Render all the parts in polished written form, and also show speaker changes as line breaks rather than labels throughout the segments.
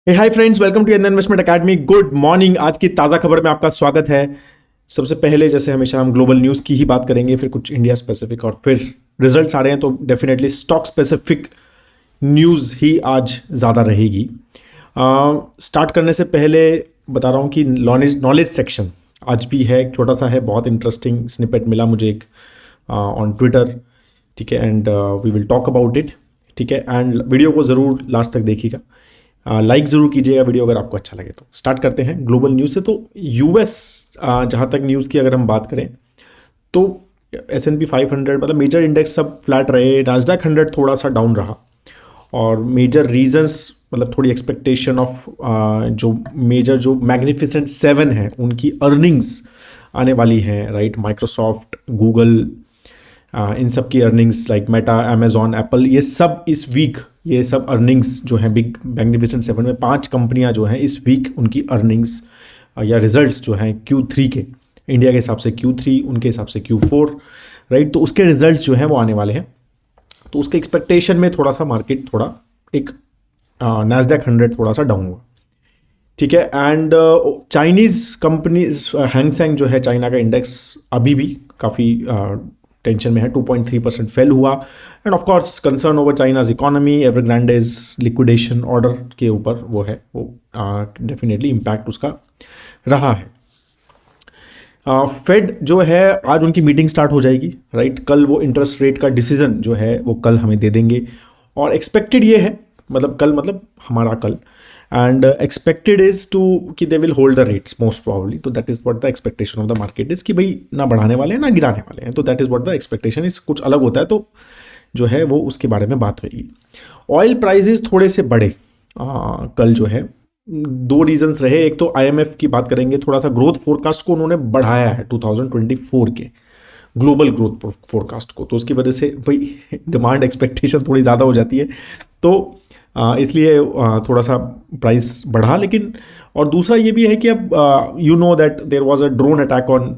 Hi friends, welcome to Indian Investment Academy. Good morning. आज की ताज़ा खबर में आपका स्वागत है। सबसे पहले जैसे हमेशा हम ग्लोबल न्यूज़ की ही बात करेंगे, फिर कुछ इंडिया स्पेसिफिक और फिर रिजल्ट्स आ रहे हैं तो डेफिनेटली स्टॉक स्पेसिफिक न्यूज़ ही आज ज़्यादा रहेगी। स्टार्ट करने से पहले बता रहा हूँ कि नॉलेज नॉलेज सेक्शन आज भी है, एक छोटा सा है, बहुत इंटरेस्टिंग स्निपेट मिला मुझे एक ऑन ट्विटर। ठीक है, and we will talk about it. ठीक है, एंड वीडियो को ज़रूर लास्ट तक देखिएगा, लाइक ज़रूर कीजिएगा वीडियो अगर आपको अच्छा लगे तो। स्टार्ट करते हैं ग्लोबल न्यूज़ से। तो यूएस, जहाँ तक न्यूज़ की अगर हम बात करें तो S&P 500 मतलब मेजर इंडेक्स सब फ्लैट रहे, नास्डैक 100 थोड़ा सा डाउन रहा। और मेजर रीजंस मतलब थोड़ी एक्सपेक्टेशन ऑफ जो मेजर जो मैग्निफिसेंट 7 है उनकी अर्निंग्स आने वाली हैं, राइट। माइक्रोसॉफ्ट, गूगल, इन सब की earnings like Meta, Amazon, Apple, ये सब इस वीक, ये सब अर्निंग्स जो हैं बिग मैग्निफिसेंट 7 में 5 कंपनियां जो हैं इस वीक उनकी अर्निंग्स या रिजल्ट्स जो हैं Q3 के, इंडिया के हिसाब से Q3, उनके हिसाब से Q4, राइट। तो उसके रिजल्ट्स जो हैं वो आने वाले हैं। तो उसके एक्सपेक्टेशन में थोड़ा सा मार्केट थोड़ा एक नैस्डैक 100 थोड़ा सा डाउन हुआ। ठीक है, एंड चाइनीज़ कंपनी हैंगसेंग जो है चाइना का इंडेक्स अभी भी काफ़ी टेंशन में है, 2.3% फेल हुआ। And of course concern over China's economy, Evergrande's liquidation order के ऊपर वो है, वो डेफिनेटली इम्पैक्ट उसका रहा है। फेड जो है आज उनकी मीटिंग स्टार्ट हो जाएगी, राइट। कल वो इंटरेस्ट रेट का डिसीजन जो है वो कल हमें दे देंगे। और एक्सपेक्टेड ये है, मतलब कल मतलब हमारा कल, एंड एक्सपेक्टेड इज टू कि they will hold the rates most probably. तो that is what the expectation of the market is कि भाई ना बढ़ाने वाले हैं ना गिराने वाले हैं। तो that is what the expectation is. कुछ अलग होता है तो जो है वो उसके बारे में बात होगी। ऑयल प्राइजेस थोड़े से बढ़े कल जो है, दो रीजंस रहे। एक तो IMF की बात करेंगे, थोड़ा सा ग्रोथ फोरकास्ट को उन्होंने बढ़ाया है 2024 के ग्लोबल ग्रोथ फोरकास्ट को। तो उसकी वजह से भाई डिमांड एक्सपेक्टेशन थोड़ी ज़्यादा हो जाती है, तो इसलिए थोड़ा सा प्राइस बढ़ा। लेकिन और दूसरा ये भी है कि अब you know that there was a drone attack on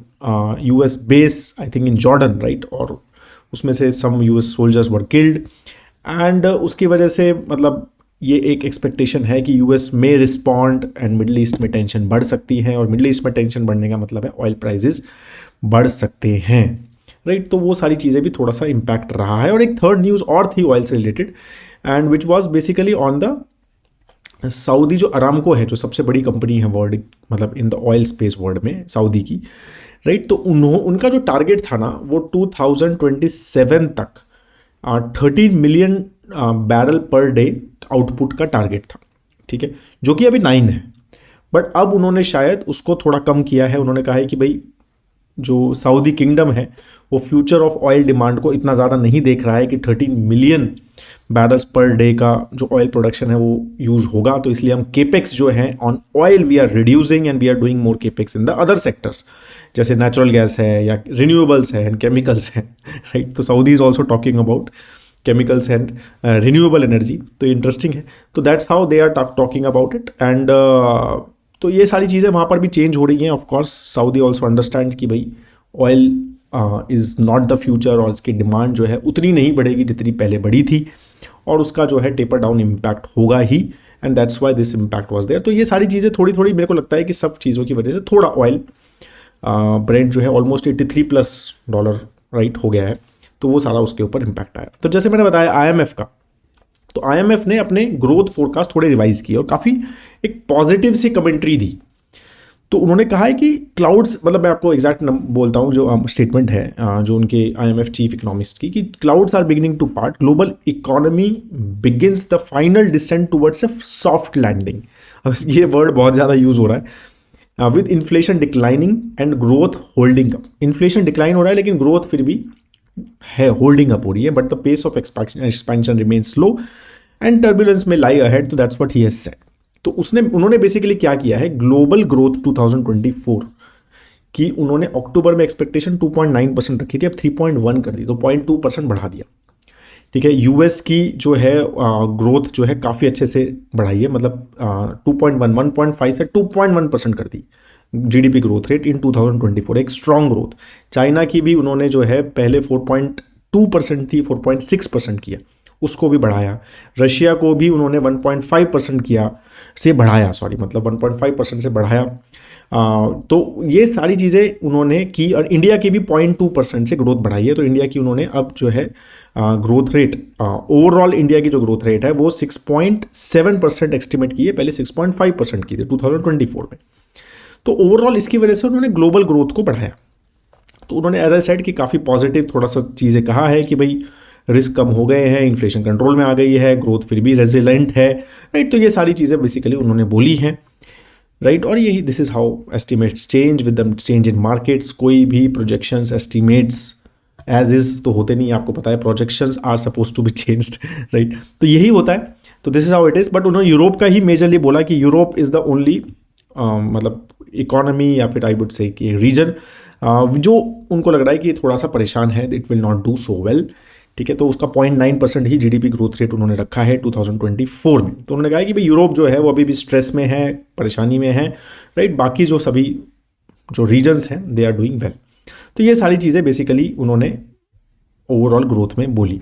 US बेस, I think in Jordan, right. और उसमें से some US soldiers were killed, and उसकी वजह से मतलब ये एक एक्सपेक्टेशन है कि US में रिस्पॉन्ड एंड मिडल ईस्ट में टेंशन बढ़ सकती है। और मिडल ईस्ट में टेंशन बढ़ने का मतलब है ऑयल प्राइजेस बढ़ सकते हैं, राइट। तो वो सारी चीज़ें भी थोड़ा सा इम्पैक्ट रहा है। और एक थर्ड न्यूज़ और थी ऑयल से related, and which was basically on the Saudi जो अरामको है, जो सबसे बड़ी कंपनी है वर्ल्ड, मतलब in the oil space world में, सऊदी की, राइट। तो उनका जो टारगेट था ना वो 2027 तक 13 million barrel per day output का टारगेट था। ठीक है, जो कि अभी 9 है। बट अब उन्होंने शायद उसको थोड़ा कम किया है। उन्होंने कहा है कि भाई जो सऊदी किंगडम है वो फ्यूचर ऑफ ऑयल डिमांड को इतना ज़्यादा नहीं देख रहा है कि 13 मिलियन बैरल्स पर डे का जो ऑयल प्रोडक्शन है वो यूज़ होगा। तो इसलिए हम केपेक्स जो है on oil we are reducing and we are doing more capex in the other sectors, जैसे नेचुरल गैस है या रिन्यूएबल्स है एंड केमिकल्स हैं, राइट। तो Saudi is also talking about chemicals and renewable energy. तो interesting है। तो that's how they are talking about it. And तो ये सारी चीज़ें वहाँ पर भी चेंज हो रही हैं। Of course Saudi also understand कि भाई oil is not the future, और इसकी डिमांड जो है उतनी नहीं बढ़ेगी जितनी पहले बढ़ी थी, और उसका जो है टेपर डाउन इम्पैक्ट होगा ही, and that's why this impact was there. तो ये सारी चीज़ें थोड़ी थोड़ी मेरे को लगता है कि सब चीज़ों की वजह से थोड़ा ऑयल ब्रेंट जो है ऑलमोस्ट $83+ राइट हो गया है। तो वो सारा उसके ऊपर इम्पैक्ट आया। तो जैसे मैंने बताया IMF का, तो IMF ने अपने ग्रोथ फोरकास्ट थोड़े रिवाइज किए और काफ़ी एक पॉजिटिव सी कमेंट्री दी। तो उन्होंने कहा है कि क्लाउड्स, मतलब मैं आपको एग्जैक्ट बोलता हूँ जो स्टेटमेंट है जो उनके IMF चीफ इकोनॉमिस्ट की, कि clouds are beginning to part, global economy begins the final descent towards a soft landing. अब ये वर्ड बहुत ज़्यादा यूज हो रहा है। With inflation declining and growth holding up. Inflation decline हो रहा है लेकिन ग्रोथ फिर भी है, होल्डिंग अप हो रही है, but the pace of expansion remain slow and turbulence may lie ahead. तो that's what he has said. तो उन्होंने बेसिकली क्या किया है, ग्लोबल ग्रोथ 2024 की उन्होंने अक्टूबर में एक्सपेक्टेशन 2.9% रखी थी, अब 3.1 कर दी, तो 0.2% बढ़ा दिया। ठीक है, US की जो है ग्रोथ जो है काफ़ी अच्छे से बढ़ाई है, मतलब 1.5 से 2.1% कर दी GDP ग्रोथ रेट इन 2024, एक स्ट्रॉन्ग ग्रोथ। चाइना की भी उन्होंने जो है पहले 4.2% थी, 4.6% किया, उसको भी बढ़ाया। रशिया को भी उन्होंने 1.5% किया से बढ़ाया, सॉरी मतलब 1.5% से बढ़ाया। तो ये सारी चीज़ें उन्होंने की और इंडिया की भी 0.2% से ग्रोथ बढ़ाई है। तो इंडिया की उन्होंने अब जो है ग्रोथ रेट, ओवरऑल इंडिया की जो ग्रोथ रेट है वो 6.7% एस्टिमेट की है, पहले 6.5% की थी 2024 में। तो ओवरऑल इसकी वजह से उन्होंने ग्लोबल ग्रोथ को बढ़ाया। तो उन्होंने एज आई सेड कि काफ़ी पॉजिटिव थोड़ा सा चीज़ें कहा है कि भाई रिस्क कम हो गए हैं, इन्फ्लेशन कंट्रोल में आ गई है, ग्रोथ फिर भी रेजिलेंट है, राइट। तो ये सारी चीज़ें बेसिकली उन्होंने बोली हैं, राइट। और यही this is how estimates change with the change in markets. कोई भी प्रोजेक्शंस एस्टिमेट्स एज इज तो होते नहीं, आपको पता है projections are suppose to be changed, right. तो यही होता है। तो this is how it is. But उन्होंने यूरोप का ही मेजरली बोला कि यूरोप इज़ द ओनली मतलब इकोनॉमी या फिर आई वुड से कि रीजन जो उनको लग रहा है कि थोड़ा सा परेशान है, it will not do so well, ठीक है। तो उसका 0.9% ही जीडीपी ग्रोथ रेट उन्होंने रखा है 2024 में। तो उन्होंने कहा कि भाई यूरोप जो है वो अभी भी स्ट्रेस में है, परेशानी में है, राइट। बाकी जो सभी जो रीजन्स हैं दे आर डूइंग वेल। तो ये सारी चीज़ें बेसिकली उन्होंने ओवरऑल ग्रोथ में बोली,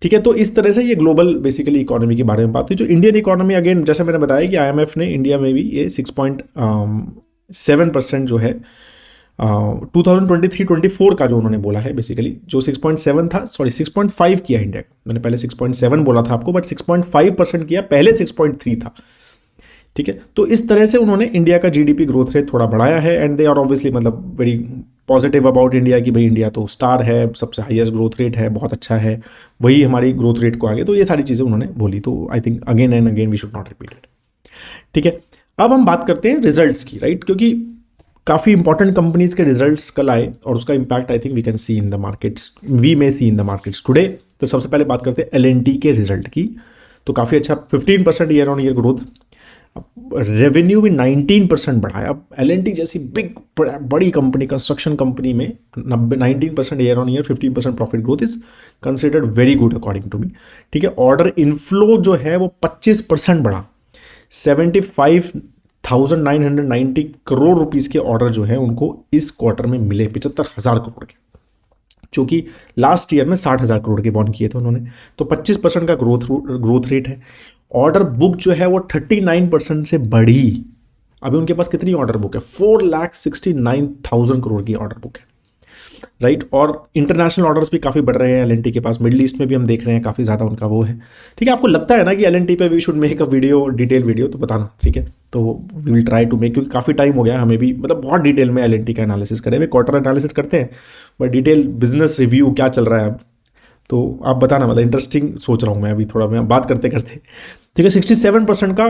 ठीक है। तो इस तरह से ये ग्लोबल बेसिकली इकोनॉमी के बारे में बात हुई। जो इंडियन इकोनॉमी, अगेन जैसे मैंने बताया कि IMF ने इंडिया में भी ये 6.7% जो है 2023-24 का जो उन्होंने बोला है, बेसिकली जो 6.7 था, सॉरी 6.5 किया इंडिया का। मैंने पहले 6.7 बोला था आपको, बट 6.5% किया, पहले 6.3 था, ठीक है। तो इस तरह से उन्होंने इंडिया का जीडीपी ग्रोथ रेट थोड़ा बढ़ाया है। एंड दे आर ऑब्वियसली मतलब वेरी पॉजिटिव अबाउट इंडिया कि भाई इंडिया तो स्टार है, सबसे हाईएस्ट ग्रोथ रेट है, बहुत अच्छा है, वही हमारी ग्रोथ रेट को आगे। तो ये सारी चीज़ें उन्होंने बोली। तो I think again and again we should not repeat it, ठीक है। अब हम बात करते हैं रिजल्ट्स की, राइट, क्योंकि काफ़ी इंपॉर्टेंट कंपनीज के रिजल्ट्स कल आए और उसका impact I think we can see in the markets, we may see in the markets today. तो सबसे पहले बात करते हैं L&T के रिजल्ट की। तो काफ़ी अच्छा 15% year on year growth, revenue भी 19% बढ़ा है। अब L&T जैसी बिग बड़ी कंपनी, कंस्ट्रक्शन कंपनी में 19% year on year 15% profit growth is considered very good according to me, ठीक है। ऑर्डर इनफ्लो जो है वो 25% बढ़ा, 75,990 करोड़ रुपीज़ के ऑर्डर जो है उनको इस क्वार्टर में मिले, 75,000 करोड़ के, जो कि लास्ट ईयर में 60,000 करोड़ के बॉन्ड किए थे उन्होंने। तो 25% का ग्रोथ रेट है। ऑर्डर बुक जो है वो 39% से बढ़ी। अभी उनके पास कितनी ऑर्डर बुक है? 4,69,000 करोड़ की ऑर्डर बुक है, राइट। और इंटरनेशनल ऑर्डर्स भी काफ़ी बढ़ रहे हैं L&T के पास, मिडिल ईस्ट में भी हम देख रहे हैं काफ़ी ज़्यादा उनका वो है, ठीक है। आपको लगता है ना कि L&T पे we should make a video, detail video, तो बताना, ठीक है। तो we will try to make, क्योंकि काफ़ी टाइम हो गया हमें भी मतलब बहुत डिटेल में L&T का एनालिसिस करें। क्वार्टर एनालिसिस करते हैं, बट डिटेल बिजनेस रिव्यू क्या चल रहा है अब, तो आप बताना, मतलब इंटरेस्टिंग सोच रहा हूँ मैं अभी थोड़ा, मैं बात करते करते, ठीक है। 67% का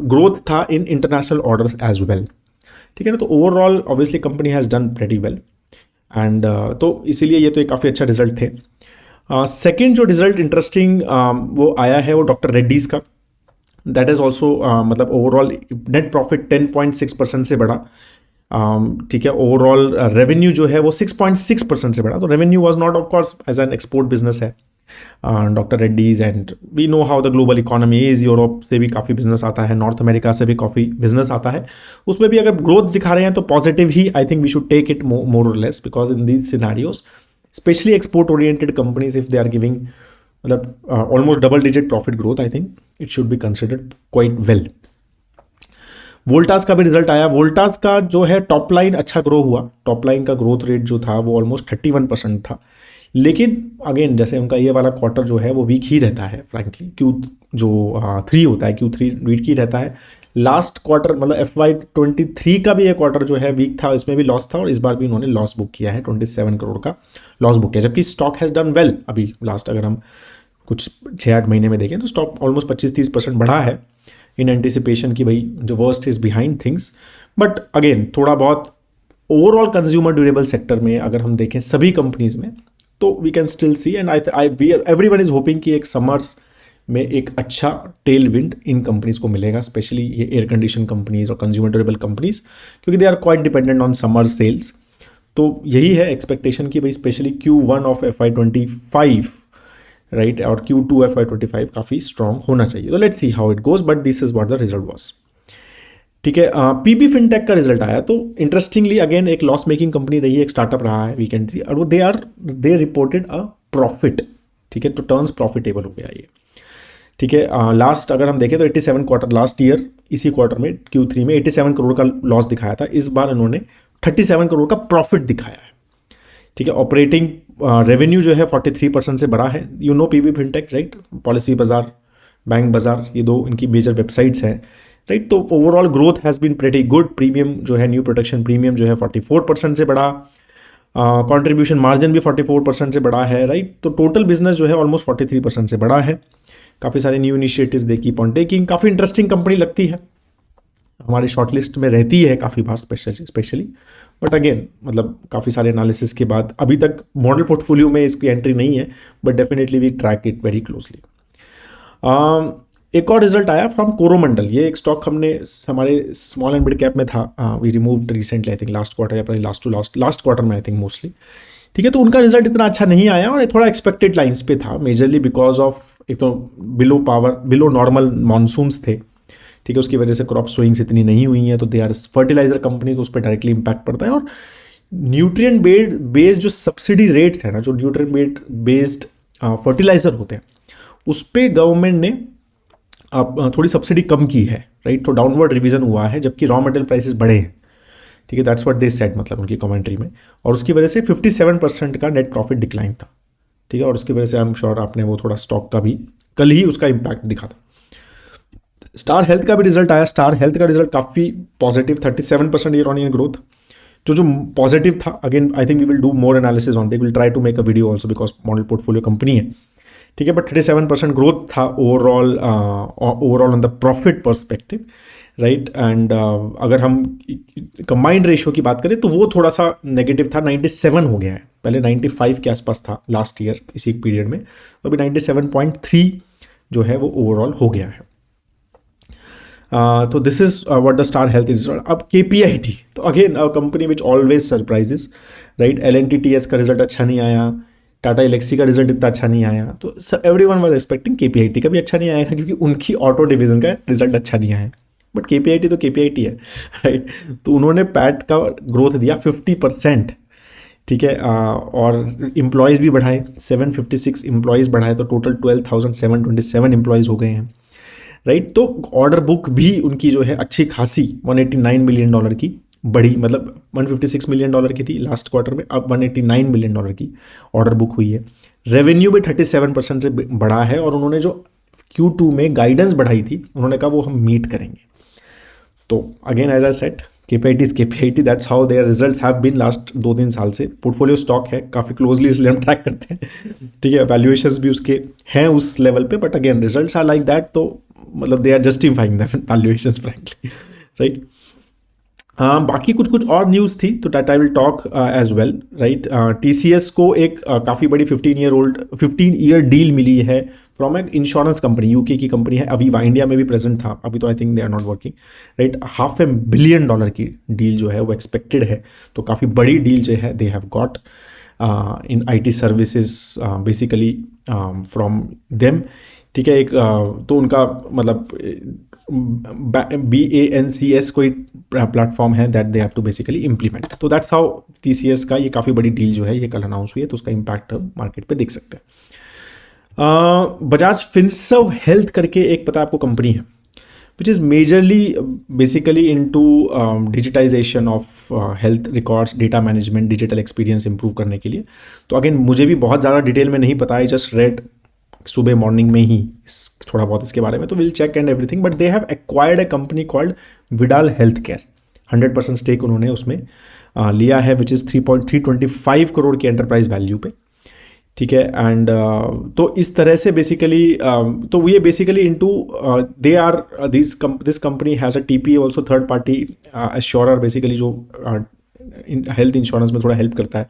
ग्रोथ था in international orders as well, ठीक है ना। तो overall obviously company has done pretty well and तो इसीलिए ये तो एक काफ़ी अच्छा रिजल्ट थे। सेकेंड जो रिजल्ट इंटरेस्टिंग वो आया है वो डॉक्टर रेड्डीज़ का। दैट इज़ ऑल्सो मतलब ओवरऑल नेट प्रॉफिट 10.6% से बढ़ा, ठीक है। ओवरऑल रेवेन्यू जो है वो 6.6% से बढ़ा। तो revenue was not of course as an export business है doctor Reddy's, and we know how the global economy is. Europe से भी काफ़ी बिजनेस आता है, नॉर्थ अमेरिका से भी काफ़ी बिजनेस आता है। उसमें भी अगर ग्रोथ दिखा रहे हैं तो पॉजिटिव ही, I think we should take it more और less, because in these scenarios specially export oriented companies if they are giving मतलब almost double digit profit growth, I think it should be considered quite well. Voltas का भी result आया। वोल्टास का जो है top line अच्छा grow हुआ, टॉप लाइन का ग्रोथ रेट जो था वो ऑलमोस्ट 31% था। लेकिन अगेन जैसे उनका ये वाला क्वार्टर जो है वो वीक ही रहता है फ्रैंकली, Q3 होता है, Q3 वीक ही रहता है। लास्ट क्वार्टर मतलब FY23 का भी ये क्वार्टर जो है वीक था, इसमें भी लॉस था, और इस बार भी उन्होंने लॉस बुक किया है, 27 करोड़ का लॉस बुक किया। जबकि स्टॉक हैज़ डन वेल अभी लास्ट, अगर हम कुछ 6-8 महीने में देखें तो स्टॉक ऑलमोस्ट 25-30% बढ़ा है इन एंटिसिपेशन कि भाई जो worst is behind things. But again थोड़ा बहुत ओवरऑल कंज्यूमर ड्यूरेबल सेक्टर में अगर हम देखें सभी कंपनीज में, तो we can still see, and everyone is hoping कि एक समर्स में एक अच्छा टेल विंड इन कंपनीज को मिलेगा, स्पेशली ये एयर कंडीशन कंपनीज और कंज्यूमर ड्यूरेबल कंपनीज, क्योंकि they are quite dependent on summer sales. तो यही है एक्सपेक्टेशन कि भाई specially Q1 of FY25, right, और Q2 FY25 काफ़ी स्ट्रॉन्ग होना चाहिए। तो let's see how it goes, but this is what the result was, ठीक है। PB फिनटेक का रिजल्ट आया। तो इंटरेस्टिंगली अगेन एक लॉस मेकिंग कंपनी रही है, एक स्टार्टअप रहा है वीकेंड, और वो दे रिपोर्टेड अ प्रॉफिट, ठीक है, तो टर्न्स प्रॉफिटेबल हो गया ये, ठीक है। लास्ट अगर हम देखें तो 87 क्वार्टर, लास्ट ईयर इसी क्वार्टर में Q3 में 87 करोड़ का लॉस दिखाया था, इस बार इन्होंने 37 करोड़ का प्रॉफिट दिखाया है, ठीक है। ऑपरेटिंग रेवेन्यू जो है 43% से बढ़ा है। You know PB Fintech, right, Policybazaar, BankBazaar, ये दो इनकी मेजर वेबसाइट्स हैं, राइट। तो overall growth has been pretty good. Premium जो है, न्यू प्रोटेक्शन प्रीमियम जो है 44% से बढ़ा, कंट्रीब्यूशन मार्जिन भी 44% से बढ़ा है, राइट। तो टोटल बिजनेस जो है ऑलमोस्ट 43% से बढ़ा है। काफ़ी सारे new initiatives they keep on taking. काफ़ी इंटरेस्टिंग कंपनी लगती है, हमारी शॉर्टलिस्ट में रहती है काफ़ी बार स्पेशली, बट अगेन मतलब काफ़ी सारे एनालिसिस के बाद अभी तक मॉडल पोर्टफोलियो में इसकी एंट्री नहीं है, but definitely we track it very closely. एक और रिजल्ट आया फ्रॉम कोरोमंडल। ये एक स्टॉक हमने हमारे स्मॉल एंड मिड कैप में था, we removed recently, I think last quarter या लास्ट क्वार्टर में, आई थिंक मोस्टली, ठीक है। तो उनका रिजल्ट इतना अच्छा नहीं आया और ये थोड़ा एक्सपेक्टेड लाइंस पे था, मेजरली बिकॉज ऑफ एक तो बिलो नॉर्मल मानसून्स थे, ठीक है, उसकी वजह से क्रॉप सोइंग्स इतनी नहीं हुई हैं, तो दे आर फर्टिलाइजर कंपनी, तो उस पर डायरेक्टली इंपैक्ट पड़ता है। और न्यूट्रिएंट बेस्ड जो सब्सिडी रेट्स है ना, जो न्यूट्रिएंट बेस्ड फर्टिलाइजर होते हैं, उस पर गवर्नमेंट ने थोड़ी सब्सिडी कम की है, राइट। तो डाउनवर्ड रिवीजन हुआ है, जबकि रॉ मटेरियल प्राइसेस बढ़े हैं, ठीक है। दैट्स व्हाट दे सेड, मतलब उनकी कमेंट्री में, और उसकी वजह से 57% का नेट प्रॉफिट डिक्लाइन था, ठीक है। और उसकी वजह से आई एम श्योर आपने वो थोड़ा स्टॉक का भी कल ही उसका इम्पैक्ट दिखा था। स्टार हेल्थ का भी रिजल्ट आया। स्टार हेल्थ का रिजल्ट काफ़ी positive, 37% year on year growth, जो पॉजिटिव था। Again I think we will do more analysis on, they will try to make a video also because model portfolio company है, ठीक है। But 37% growth था overall on the profit perspective, right. And अगर हम combined ratio की बात करें तो वो थोड़ा सा नेगेटिव था, 97 हो गया है, पहले 95 के आसपास था लास्ट ईयर इसी पीरियड में, तो अभी 97.3 जो है वो ओवरऑल हो गया है। तो this is what the star health is. अब KPIT, तो again a company which always surprises, right. LNTTS का रिजल्ट अच्छा नहीं आया, टाटा एलेक्सी का रिजल्ट इतना अच्छा नहीं आया, तो एवरीवन वाज एक्सपेक्टिंग KPIT का भी अच्छा नहीं आएगा, क्योंकि उनकी ऑटो डिवीजन का रिजल्ट अच्छा नहीं आया। बट KPIT तो KPIT है, राइट। तो उन्होंने पैट का ग्रोथ दिया 50%, ठीक है। और एम्प्लॉयज़ भी बढ़ाए, 756 एम्प्लॉयज़ बढ़ाए, तो टोटल 12,727 एम्प्लॉयज़ हो गए हैं, राइट। तो ऑर्डर बुक भी उनकी जो है अच्छी खासी $189 मिलियन की बढ़ी, मतलब $156 मिलियन की थी लास्ट क्वार्टर में, अब $189 मिलियन की ऑर्डर बुक हुई है। रेवेन्यू भी 37% से बढ़ा है, और उन्होंने जो Q2 में गाइडेंस बढ़ाई थी, उन्होंने कहा वो हम मीट करेंगे। तो again as I said, KPIT, that's how their results have been last 2-3 साल से। पोर्टफोलियो स्टॉक है काफ़ी क्लोजली, इसलिए हम ट्रैक करते हैं, ठीक है। वैल्यूएशंस भी उसके हैं उस लेवल पे, but again results are like that, तो मतलब they are justifying the valuations frankly, right. बाकी कुछ और न्यूज़ थी, तो that I will talk as well, right. TCS को एक काफ़ी बड़ी 15 ईयर डील मिली है फ्रॉम एक इंश्योरेंस कंपनी, यूके की कंपनी है, अभी इंडिया में भी प्रेजेंट था, अभी तो I think they are not working, right. $500 million की डील जो है वो एक्सपेक्टेड है, तो काफ़ी बड़ी डील जो है they have got in IT services basically from them, ठीक है। एक तो उनका मतलब BANCS कोई प्लेटफॉर्म है that they have to basically implement, तो दैट्स हाउ TCS का ये काफ़ी बड़ी डील जो है ये कल अनाउंस हुई है, तो उसका इम्पैक्ट मार्केट पे देख सकते हैं। बजाज फिनसर्व हेल्थ करके एक पता आपको कंपनी है, which is majorly basically into digitization of health records, data management, digital experience improve करने के लिए। तो अगेन मुझे भी बहुत ज़्यादा डिटेल में नहीं पता है, जस्ट रेड सुबह मॉर्निंग में ही थोड़ा बहुत इसके बारे में, तो will check and everything. But they have acquired a company called Vidal health care, 100% stake उन्होंने उसमें लिया है, विच इज़ 3.325 करोड़ की एंटरप्राइज वैल्यू पे, ठीक है। एंड तो इस तरह से बेसिकली तो ये basically into they are this company has a TPA also, third party assurer, basically जो हेल्थ इंश्योरेंस में थोड़ा हेल्प करता है,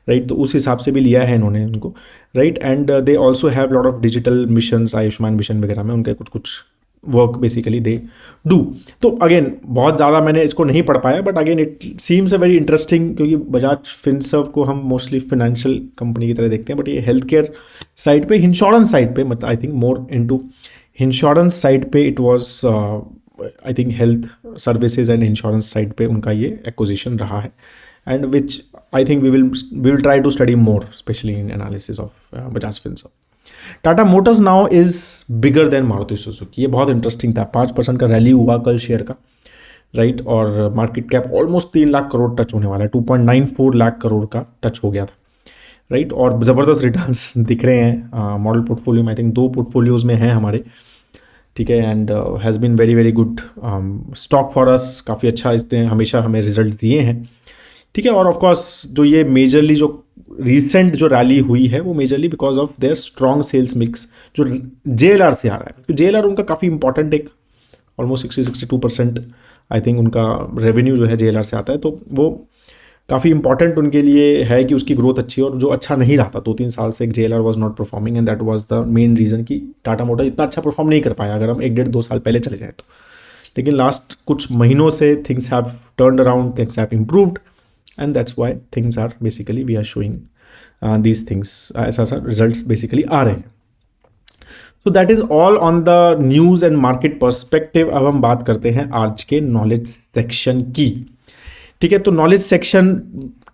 राइट। तो उस हिसाब से भी लिया है इन्होंने उनको, right. And they also have lot of digital missions, Ayushman mission वगैरह में उनके कुछ वर्क बेसिकली दे डू। तो अगेन बहुत ज़्यादा मैंने इसको नहीं पढ़ पाया, but again it seems a very interesting, क्योंकि बजाज फिनसर्व को हम मोस्टली फाइनेंशियल कंपनी की तरह देखते हैं, बट ये हेल्थ केयर साइड पे, इंश्योरेंस साइड पे, मतलब I think more into insurance side पे it was, I think health services and insurance side पे उनका ये एक्विजिशन रहा है, and which I think we will try to study more, specially in analysis of Bajaj Finserv. Tata Motors now is bigger than Maruti Suzuki. ये बहुत interesting था, 5% का रैली हुआ कल शेयर का, राइट, और market cap almost 3 lakh crore touch होने वाला है, 2.94 लाख करोड़ का टच हो गया था, राइट, और ज़बरदस्त रिटर्न्स दिख रहे हैं मॉडल पोर्टफोलियो में। आई थिंक 2 पोर्टफोलियोज में हैं हमारे, ठीक है, and has been very very good stock for us, काफ़ी अच्छा इसने हमेशा हमें रिजल्ट दिए हैं, ठीक है। और ऑफ कोर्स जो ये मेजरली जो रिसेंट जो रैली हुई है वो majorly because of their strong sales mix जो JLR से आ रहा है। तो JLR उनका काफ़ी इंपॉर्टेंट, एक ऑलमोस्ट 60-62% आई थिंक उनका रेवेन्यू जो है JLR से आता है, तो वो काफ़ी इंपॉर्टेंट उनके लिए है कि उसकी ग्रोथ अच्छी हो। और जो अच्छा नहीं रहा था 2-3 साल से, JLR was not performing and that was the main reason कि टाटा मोटर इतना अच्छा परफॉर्म नहीं कर पाया अगर हम 1-1.5-2 साल पहले चले जाए तो। लेकिन लास्ट कुछ महीनों से things have turned around, things have improved, and that's why things are basically we are showing these things, ऐसा रिजल्ट्स बेसिकली आ रहे हैं। So that is all on the news and market perspective. अब हम बात करते हैं आज के नॉलेज सेक्शन की, ठीक है। तो नॉलेज सेक्शन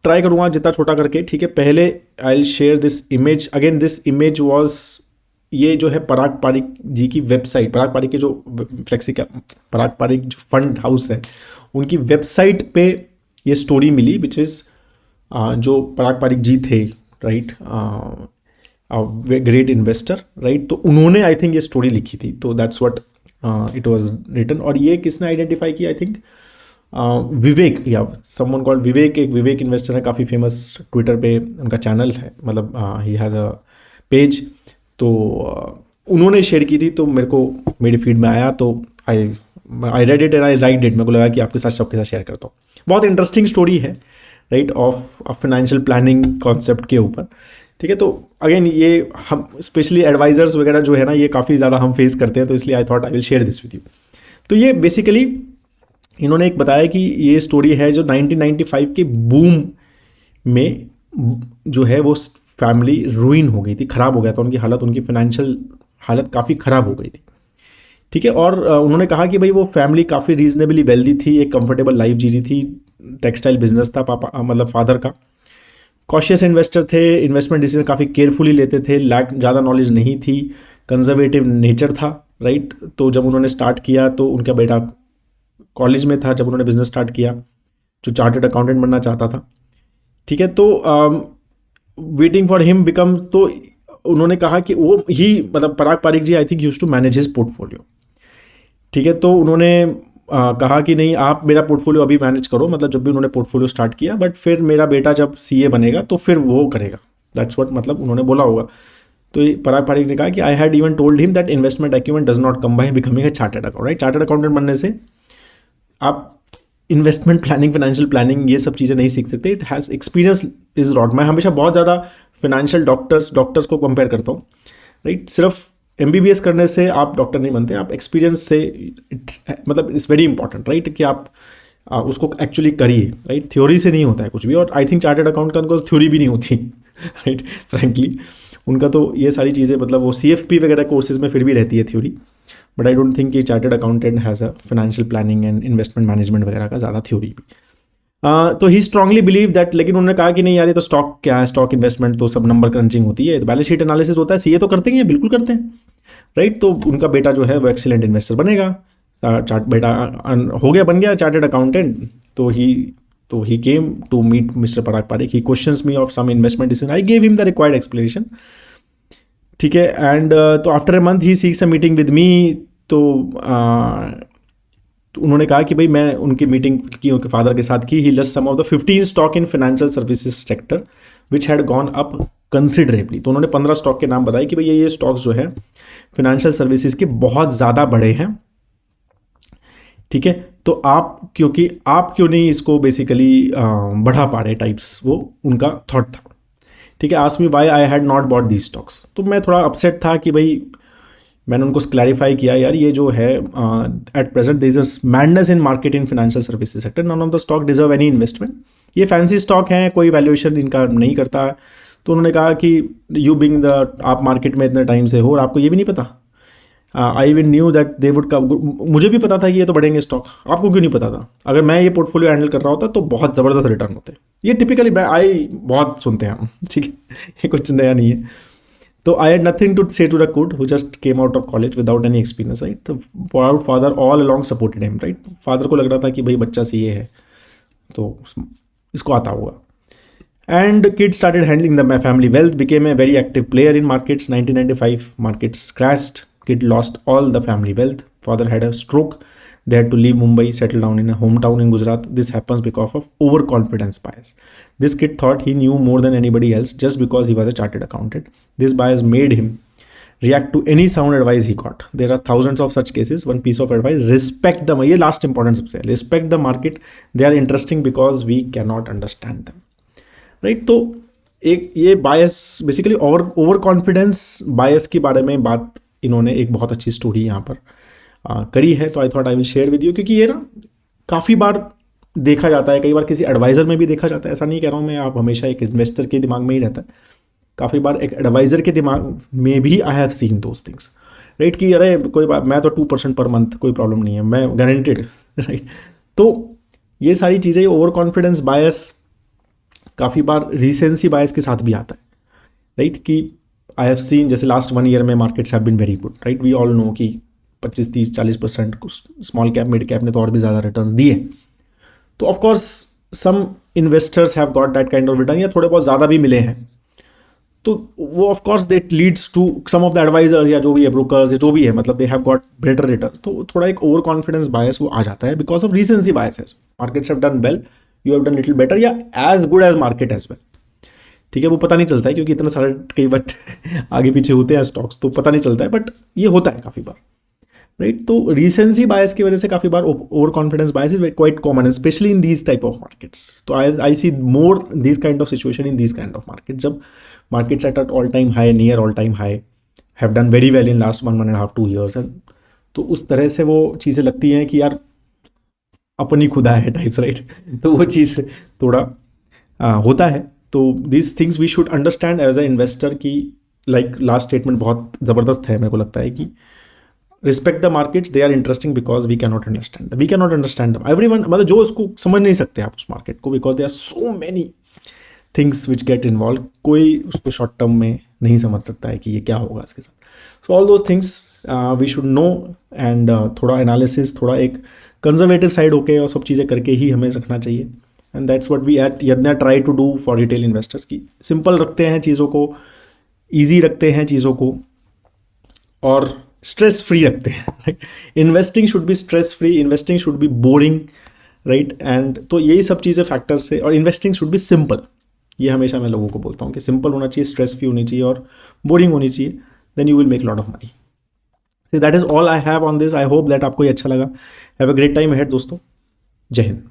ट्राई करूंगा जितना छोटा करके, ठीक है। पहले I will share this image again. This image was, ये जो है पराग पारिक जी की वेबसाइट, पराग पारिक के जो फ्लेक्सी का पराग पारिक जो फंड हाउस है उनकी वेबसाइट पे ये स्टोरी मिली, विच इज़ जो पराग पारिक जी थे, राइट, ग्रेट इन्वेस्टर, राइट, तो उन्होंने आई थिंक ये स्टोरी लिखी थी, तो that's what it was written. और ये किसने आइडेंटिफाई किया? आई थिंक विवेक, या समवन कॉल्ड विवेक, एक विवेक इन्वेस्टर है, काफ़ी फेमस, ट्विटर पे उनका चैनल है, मतलब ही हैज़ अ पेज, तो उन्होंने शेयर की थी, तो मेरे को मेरी फीड में आया, तो I read it and I liked it. मेरे को लगा कि आपके साथ सबके साथ शेयर करता हूँ। बहुत इंटरेस्टिंग स्टोरी है, right, of financial planning concept के ऊपर, ठीक है। तो अगेन ये हम स्पेशली एडवाइजर्स वगैरह जो है ना, ये काफ़ी ज़्यादा हम फेस करते हैं, तो इसलिए I thought I will share this with you. तो ये बेसिकली इन्होंने एक बताया कि ये स्टोरी है जो 1995 के बूम में जो है वो फैमिली रूइन हो गई थी, ख़राब हो गया था उनकी हालत, उनकी फाइनेंशियल हालत काफ़ी ख़राब हो गई थी, ठीक है। और उन्होंने कहा कि भाई वो फैमिली काफ़ी रीजनेबली वेल्दी थी, एक कंफर्टेबल लाइफ जी रही थी, टेक्सटाइल बिजनेस था पापा मतलब फादर का, कॉशियस इन्वेस्टर थे, इन्वेस्टमेंट डिसीजन काफ़ी केयरफुली लेते थे, लैक ज़्यादा नॉलेज नहीं थी, कंजर्वेटिव नेचर था, राइट। तो जब उन्होंने स्टार्ट किया तो उनका बेटा कॉलेज में था जब उन्होंने बिजनेस स्टार्ट किया, जो चार्टर्ड अकाउंटेंट बनना चाहता था, ठीक है। तो वेटिंग फॉर हिम बिकम, तो उन्होंने कहा कि वो ही मतलब Parag Parikh ji I think used to manage his portfolio, ठीक है। तो उन्होंने कहा कि नहीं आप मेरा पोर्टफोलियो अभी मैनेज करो, मतलब जब भी उन्होंने पोर्टफोलियो स्टार्ट किया, बट फिर मेरा बेटा जब CA बनेगा तो फिर वो करेगा, दैट्स व्हाट मतलब उन्होंने बोला होगा। तो पराग पारिक ने कहा कि I had even told him that investment acumen does not come by becoming a chartered account, right. Chartered accountant बनने से आप इन्वेस्टमेंट प्लानिंग, फाइनेंशियल प्लानिंग, ये सब चीज़ें नहीं सीख सकते, it has experience is rot. मैं हमेशा बहुत ज़्यादा फाइनेंशियल डॉक्टर्स को कंपेयर करता हूँ, राइट। सिर्फ MBBS करने से आप डॉक्टर नहीं बनते, आप एक्सपीरियंस से, मतलब इट्स वेरी इंपॉर्टेंट, राइट, कि आप उसको एक्चुअली करिए, राइट। थ्योरी से नहीं होता है कुछ भी, और आई थिंक चार्टर्ड अकाउंट का उनको थ्योरी भी नहीं होती, राइट, फ्रैंकली उनका तो ये सारी चीज़ें, मतलब वो CFP वगैरह कोर्सेज में फिर भी रहती है theory, but I don't think कि chartered accountant has a financial planning and investment management वगैरह का ज़्यादा थ्योरी भी। तो ही स्ट्रांगली बिलीव दैट, लेकिन उन्होंने कहा कि नहीं यार ये तो स्टॉक क्या है, स्टॉक इन्वेस्टमेंट तो सब नंबर क्रंचिंग होती है, बैलेंस शीट एनालिसिस होता है, CA तो करते हैं, बिल्कुल करते हैं, राइट। तो उनका बेटा जो है वो एक्सीलेंट इन्वेस्टर बनेगा, बेटा हो गया, बन गया चार्टर्ड अकाउंटेंट। तो he came to meet mister Parag Parikh, he questions me of some investment decision, I gave him the required explanation, ठीक है। एंड तो after a month he seeks a meeting with me, तो उन्होंने कहा कि भाई मैं उनकी मीटिंग की उनके फादर के साथ की, he list some of the 15 stock in financial services sector which had gone up considerably. तो उन्होंने 15 स्टॉक के नाम बताए कि भाई ये स्टॉक्स जो है फाइनेंशियल सर्विसेज के बहुत ज़्यादा बड़े हैं, ठीक है। तो आप क्यों नहीं इसको बेसिकली बढ़ा पा रहे टाइप्स, वो उनका थॉट था, ठीक है। Ask me why I had not bought these stocks. तो मैं थोड़ा अपसेट था कि भाई मैंने उनको क्लैरिफाई किया, यार ये जो है at present there is a madness in market in financial services sector, none of the stock deserve any investment, ये फैंसी स्टॉक हैं, कोई वैल्यूएशन इनका नहीं करता। तो उन्होंने कहा कि यू बिंग द, आप मार्केट में इतने टाइम से हो और आपको ये भी नहीं पता, I even knew that they would come, मुझे भी पता था कि ये तो बढ़ेंगे स्टॉक, आपको क्यों नहीं पता था? अगर मैं ये पोर्टफोलियो हैंडल कर रहा होता तो बहुत ज़बरदस्त रिटर्न होते। ये टिपिकली बहुत सुनते हैं हम, ठीक है, ये कुछ नया नहीं है। So I had nothing to say to the kid who just came out of college without any experience, right? The proud father all along supported him, right? Father को लग रहा था कि भाई बच्चा सीए है तो इसको आता होगा. And kid started handling the family wealth, became a very active player in markets. 1995 markets crashed. Kid lost all the family wealth. Father had a stroke. They had to leave Mumbai, settle down in a hometown in Gujarat. This happens because of overconfidence bias. This kid thought he knew more than anybody else just because he was a chartered accountant. This bias made him react to any sound advice he got. There are thousands of such cases. One piece of advice: respect them. ये last important सबसे. Respect the market. They are interesting because we cannot understand them. Right. तो एक ये बायस basically over confidence बायस के बारे में बात इन्होंने एक बहुत अच्छी स्टोरी यहाँ पर करी है. तो I thought I will share with you, क्योंकि ये ना काफ़ी बार देखा जाता है, कई बार किसी एडवाइज़र में भी देखा जाता है. ऐसा नहीं कह रहा हूँ मैं, आप हमेशा एक इन्वेस्टर के दिमाग में ही रहता है, काफ़ी बार एक एडवाइज़र के दिमाग में भी आई have seen those things, right. कि अरे कोई बात, मैं तो 2% पर मंथ, कोई प्रॉब्लम नहीं है, मैं गारंटेड, राइट. तो ये सारी चीज़ें, ओवर कॉन्फिडेंस बायस काफ़ी बार रीसेंसी बायस के साथ भी आता है, राइट. कि आई हैव सीन जैसे लास्ट 1 ईयर में markets have been very good, right. We all know कि 25-30-40% स्मॉल कैप मिड कैप ने तो और भी ज़्यादा रिटर्न्स दिए. तो of course some investors have got that kind of return, या थोड़े बहुत ज़्यादा भी मिले हैं. तो वो of course that leads to some of the advisers या जो भी है, ब्रोकर्स या जो भी है, मतलब they have got better returns. तो थोड़ा एक ओवर कॉन्फिडेंस बायस वो आ जाता है because of recency biases. Markets have done well, you have done little better या as good as market as well. ठीक है, वो पता नहीं चलता है क्योंकि इतना सारे कई बार आगे पीछे होते हैं स्टॉक्स, तो पता नहीं चलता है, बट ये होता है काफ़ी बार, राइट. तो रीसेंसी बायस की वजह से काफ़ी बार over confidence bias is quite common, specially in these type of markets. तो I see more this kind of situation in this kind of market, जब markets at all time high, near all time high, have done very well in last 1.5-2 years. तो उस तरह से वो चीज़ें लगती हैं कि यार अपनी खुदा है टाइप्स, राइट. तो वो चीज़ थोड़ा होता है. तो this things we should understand as a investor की, लाइक लास्ट स्टेटमेंट बहुत ज़बरदस्त है मेरे को लगता है कि respect the markets, they are interesting because we cannot understand, we cannot understand them. Everyone, मतलब जो उसको समझ नहीं सकते आप उस मार्केट को, because they are so many things which get involve. कोई उसको शॉर्ट टर्म में नहीं समझ सकता है कि ये क्या होगा इसके साथ. So all those things we should know, and थोड़ा एनालिसिस, थोड़ा एक कंजर्वेटिव साइड होके और सब चीज़ें करके ही हमें रखना चाहिए. And that's what we at Yagya try to do for retail investors की. सिंपल रखते हैं चीज़ों को, ईजी रखते हैं चीज़ों को, और स्ट्रेस फ्री रखते हैं, right. Investing should be stress free, investing should be boring, right. And तो यही सब चीज़ें फैक्टर्स है. और इन्वेस्टिंग शुड बी सिंपल, ये हमेशा मैं लोगों को बोलता हूँ कि सिंपल होना चाहिए, स्ट्रेस फ्री होनी चाहिए और बोरिंग होनी चाहिए. Then you will make lot of money. That is all I have on this. I hope that आपको ये अच्छा लगा. Have a great time ahead दोस्तों. जय हिंद.